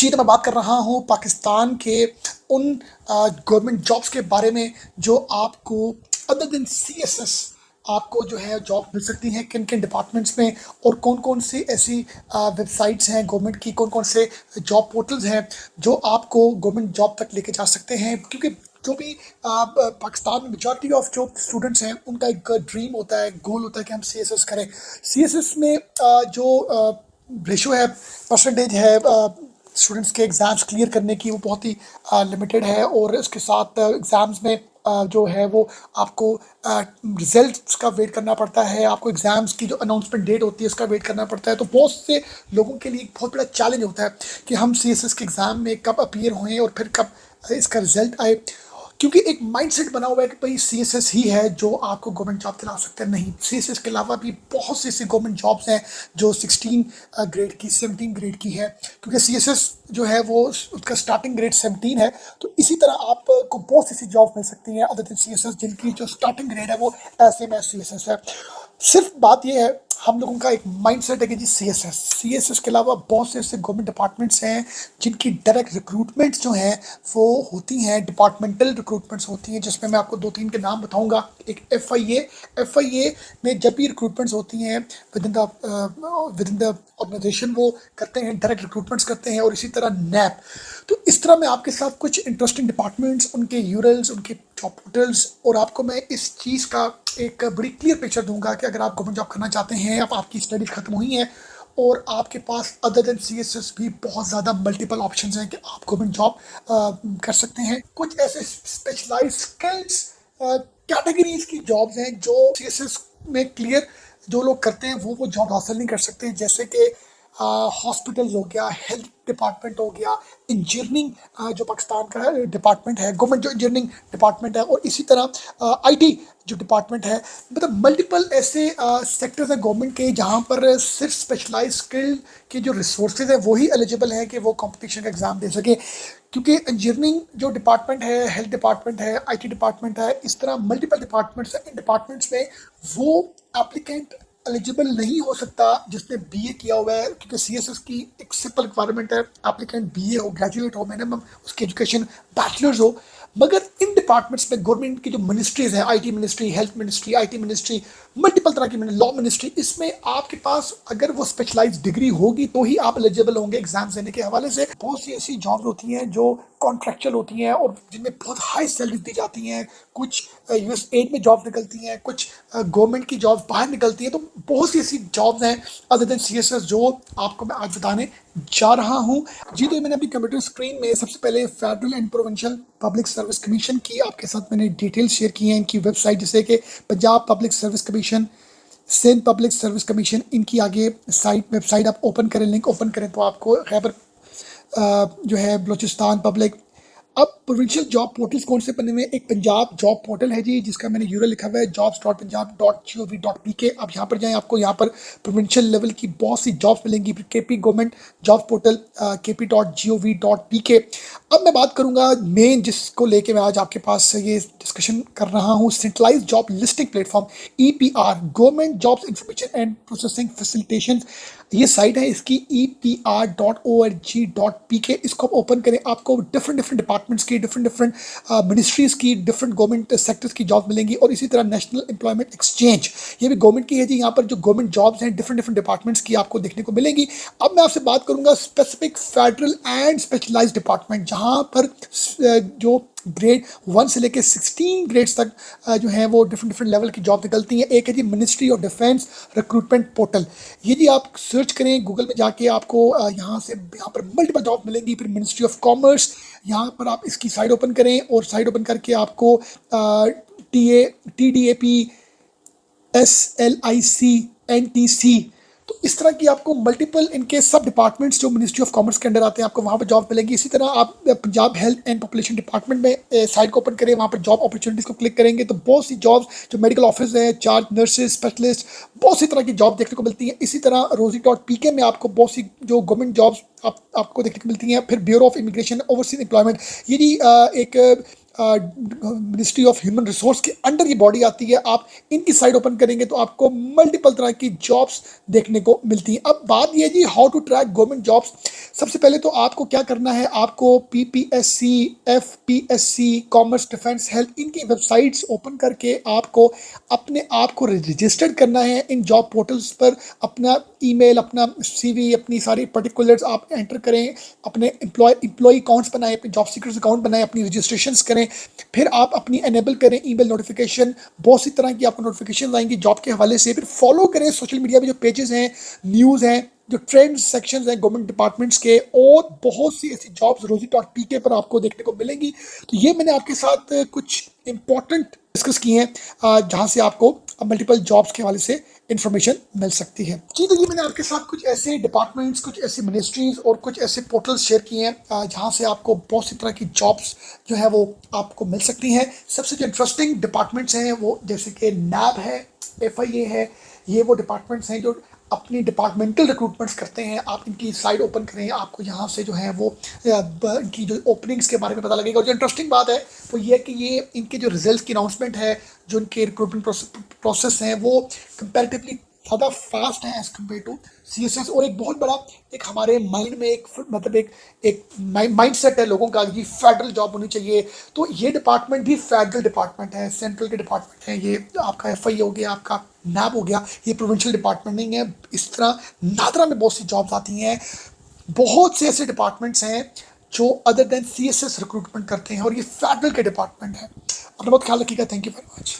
जी, तो मैं बात कर रहा हूँ पाकिस्तान के उन गवर्नमेंट जॉब्स के बारे में जो आपको अदर देन सीएसएस आपको जो है जॉब मिल सकती हैं किन-किन डिपार्टमेंट्स में और कौन-कौन सी ऐसी वेबसाइट्स हैं गवर्नमेंट की, कौन-कौन से जॉब पोर्टल्स हैं जो आपको गवर्नमेंट जॉब तक लेके जा सकते हैं। क्योंकि जो भी पाकिस्तान में मेजॉरिटी ऑफ जो स्टूडेंट्स हैं उनका एक ड्रीम होता है, गोल होता है कि हम सीएसएस करें। सीएसएस में जो रेशो है, परसेंटेज है स्टूडेंट्स के एग्ज़ाम्स क्लियर करने की, वो बहुत ही लिमिटेड है। और इसके साथ एग्ज़ाम्स में जो है वो आपको रिजल्ट्स का वेट करना पड़ता है, आपको एग्ज़ाम्स की जो अनाउंसमेंट डेट होती है उसका वेट करना पड़ता है। तो बहुत से लोगों के लिए एक बहुत बड़ा चैलेंज होता है कि हम सीएसएस के एग्ज़ाम में कब अपीयर हुए और फिर कब इसका रिजल्ट आए। क्योंकि एक माइंडसेट बना हुआ है कि भाई सीएसएस ही है जो आपको गवर्नमेंट जॉब दिला सकता है। नहीं, सीएसएस के अलावा भी बहुत सी ऐसी गवर्नमेंट जॉब्स हैं जो 16 ग्रेड की, 17 ग्रेड की है। क्योंकि सीएसएस जो है वो उसका स्टार्टिंग ग्रेड 17 है। तो इसी तरह आपको बहुत सी ऐसी जॉब मिल सकती हैं अदर देन सीएसएस जिनकी जो स्टार्टिंग ग्रेड है वो ऐसे में सीएसएस है। सिर्फ बात यह है, हम लोगों का एक माइंडसेट है कि जी सीएसएस के अलावा बहुत से ऐसे गवर्नमेंट डिपार्टमेंट्स हैं जिनकी डायरेक्ट रिक्रूटमेंट्स जो हैं वो होती हैं, डिपार्टमेंटल रिक्रूटमेंट्स होती हैं, जिसमें मैं आपको 2-3 के नाम बताऊंगा। एक एफआईए में जब भी रिक्रूटमेंट्स होती हैं विद इन द ऑर्गेनाइजेशन वो करते हैं, डायरेक्ट रिक्रूटमेंट्स करते हैं। और इसी तरह नैप। तो इस तरह मैं आपके साथ कुछ इंटरेस्टिंग डिपार्टमेंट्स, उनके यूरल्स, उनके जॉब पोर्टल्स, और आपको मैं इस चीज़ का एक बड़ी क्लियर पिक्चर दूंगा कि अगर आप गवर्नमेंट जॉब करना चाहते हैं, अब आपकी स्टडीज खत्म हुई हैं और आपके पास अदर देन सीएसएस भी बहुत ज़्यादा मल्टीपल ऑप्शंस हैं कि आप गवर्नमेंट जॉब कर सकते हैं। कुछ ऐसे स्पेशलाइज्ड स्किल्स कैटेगरीज की जॉब्स हैं जो सीएसएस में क्लियर जो लोग करते हैं वो जॉब हासिल नहीं कर सकते, जैसे कि हॉस्पिटल्स हो गया, हेल्थ डिपार्टमेंट हो गया, इंजीनियरिंग जो पाकिस्तान का डिपार्टमेंट है, गवर्नमेंट जो इंजीनियरिंग डिपार्टमेंट है, और इसी तरह आईटी जो डिपार्टमेंट है। मतलब मल्टीपल ऐसे सेक्टर्स हैं गवर्नमेंट के जहाँ पर सिर्फ स्पेशलाइज स्किल के जो रिसोर्सेज है वही एलिजिबल है कि वो कंपटीशन का एग्ज़ाम दे सके। क्योंकि इंजीनियरिंग जो डिपार्टमेंट है, हेल्थ डिपार्टमेंट है, आईटी डिपार्टमेंट है, इस तरह मल्टीपल डिपार्टमेंट्स हैं। इन डिपार्टमेंट्स में वो एप्लीकेंट एलिजिबल नहीं हो सकता जिसने बीए किया हुआ है, क्योंकि सीएसएस की एक सिंपल रिक्वायरमेंट है एप्लीकेंट बीए हो, ग्रेजुएट हो, मिनिमम उसकी एजुकेशन बैचलर्स हो। मगर इन डिपार्टमेंट्स में गवर्नमेंट की जो मिनिस्ट्रीज है, IT ministry, health ministry, IT ministry, multiple तरह की लॉ मिनिस्ट्री, इसमें आपके पास अगर वो स्पेशलाइज्ड डिग्री होगी तो ही आप एलिजिबल होंगे एग्जाम देने के हवाले से। बहुत सी ऐसी जॉब्स होती हैं जो कॉन्ट्रेक्चुअल होती हैं और जिनमें बहुत हाई सैलरी दी जाती हैं। कुछ यूएस एड में जॉब निकलती हैं, कुछ गवर्नमेंट की जॉब बाहर निकलती हैं। तो बहुत सी ऐसी जॉब्स हैं अदर देन सीएसएस जो आपको मैं आज बताने जा रहा हूं। जी, तो मैंने अपनी कंप्यूटर स्क्रीन में सबसे पहले federal and provincial public service commission की आपके साथ मैंने डिटेल्स शेयर की हैं, इनकी वेबसाइट, जैसे कि Punjab public service commission, Sindh public service commission, इनकी आगे वेबसाइट आप ओपन करें, लिंक ओपन करें तो आपको खैबर जो है बलूचिस्तान पब्लिक। अब प्रोविंशियल जॉब पोर्टल्स कौन से बने हुए हैं? एक पंजाब जॉब पोर्टल है जी, जिसका मैंने यूआरएल लिखा हुआ है jobs.punjab.gov.pk। आप यहाँ पर जाएं, आपको यहाँ पर प्रोविंशियल लेवल की बहुत सी जॉब्स मिलेंगी। KP government job portal kp.gov.pk। अब मैं बात करूँगा मेन जिसको लेके मैं आज आपके पास ये डिस्कशन कर रहा हूँ, centralize job listing platform EPR, government jobs information and processing facilitation. ये साइट है इसकी epr.org.pk। इसको आप ओपन करें, आपको डिफरेंट डिपार्टमेंट्स की, डिफरेंट मिनिस्ट्रीज की, डिफरेंट गवर्नमेंट सेक्टर्स की जॉब मिलेंगी। और इसी तरह नेशनल एम्प्लॉयमेंट एक्सचेंज, ये भी गवर्नमेंट की है जी। यहाँ पर जो गवर्नमेंट जॉब्स हैं डिफरेंट डिपार्टमेंट्स की आपको देखने को मिलेंगी। अब मैं आपसे बात करूंगा specific federal and specialized department, जहाँ पर जो ग्रेड 1 से लेकर 16 ग्रेड्स तक जो है वो डिफरेंट लेवल की जॉब निकलती हैं। एक है जी ministry of defence recruitment portal. ये जी आप सर्च करें गूगल में जाके, आपको यहाँ पर मल्टीपल जॉब मिलेंगी। फिर मिनिस्ट्री ऑफ कॉमर्स, यहाँ पर आप इसकी साइट ओपन करें और साइट ओपन करके आपको TDAP, SLIC, NTC, तो इस तरह की आपको मल्टीपल इनके सब डिपार्टमेंट्स जो मिनिस्ट्री ऑफ कॉमर्स के अंडर आते हैं आपको वहाँ पर जॉब मिलेंगी। इसी तरह आप Punjab health and population department में साइट को ओपन करें, वहाँ पर जॉब अपॉर्चुनिटीज़ को क्लिक करेंगे तो बहुत सी जॉब्स जो मेडिकल ऑफिस है, चार्ज नर्सेज, स्पेशलिस्ट, बहुत सी तरह की जॉब देखने को मिलती है। इसी तरह rosie.pk में आपको बहुत सी जो गवर्नमेंट जॉब्स आपको देखने को मिलती हैं। फिर bureau of immigration overseas employment, ये जी एक मिनिस्ट्री ऑफ ह्यूमन रिसोर्स के अंडर ये बॉडी आती है। आप इनकी साइट ओपन करेंगे तो आपको मल्टीपल तरह की जॉब्स देखने को मिलती हैं। अब बात ये जी, how to track government jobs. सबसे पहले तो आपको क्या करना है, आपको PPSC, FPSC, commerce, defence, health, इनकी वेबसाइट्स ओपन करके आपको अपने आप को रजिस्टर्ड करना है इन जॉब पोर्टल्स पर। अपना ईमेल, अपना सीवी, अपनी सारी पर्टिकुलर्स आप एंटर करें, अपने एम्प्लॉय अकाउंट्स बनाएं, अपने जॉब सीकर्स अकाउंट बनाएं, अपनी रजिस्ट्रेशंस करें। फिर आप अपनी एनेबल करें ईमेल नोटिफिकेशन। बहुत सी तरह की आपको नोटिफिकेशन आएंगी जॉब के हवाले से। फिर फॉलो करें सोशल मीडिया पे जो पेजेस हैं, न्यूज़ हैं, जो ट्रेंड सेक्शंस हैं गवर्नमेंट डिपार्टमेंट्स के, और बहुत सी ऐसी जॉब्स rosie.pk पर आपको देखने को मिलेंगी। तो ये मैंने आपके साथ कुछ इंपॉर्टेंट डिस्कस किए हैं जहां से आपको मल्टीपल जॉब्स के हवाले से इंफॉर्मेशन मिल सकती है जी। तो ये मैंने आपके साथ कुछ ऐसे डिपार्टमेंट्स, कुछ ऐसी मिनिस्ट्रीज और कुछ ऐसे पोर्टल्स शेयर किए हैं जहां से आपको बहुत सी तरह की जॉब्स जो है वो आपको मिल सकती हैं। सबसे जो इंटरेस्टिंग डिपार्टमेंट्स हैं वो जैसे कि नैब है, एफआईए है, ये वो डिपार्टमेंट्स हैं जो अपनी डिपार्टमेंटल रिक्रूटमेंट्स करते हैं। आप इनकी साइट ओपन करें, आपको यहाँ से जो है वो इनकी जो ओपनिंग्स के बारे में पता लगेगा। और जो इंटरेस्टिंग बात है वो ये है कि ये इनके जो रिजल्ट की अनाउंसमेंट है, जो इनके रिक्रूटमेंट प्रोसेस हैं, वो कंपैरेटिवली ज़्यादा फास्ट है एज कम्पेयर टू सीएसएस। और एक बहुत बड़ा एक हमारे माइंड में एक मतलब एक माइंड सेट है लोगों का कि फेडरल जॉब होनी चाहिए। तो ये डिपार्टमेंट भी फेडरल डिपार्टमेंट है, सेंट्रल के डिपार्टमेंट है। ये आपका एफआई हो गया, आपका नैब हो गया, ये प्रोविंशियल डिपार्टमेंट नहीं है। इस तरह नादरा में बहुत सी जॉब्स आती हैं। बहुत से ऐसे डिपार्टमेंट्स हैं जो अदर देन सीएसएस रिक्रूटमेंट करते हैं, और ये फेडरल के डिपार्टमेंट है। अपना बहुत ख्याल रखिएगा। Thank you very much.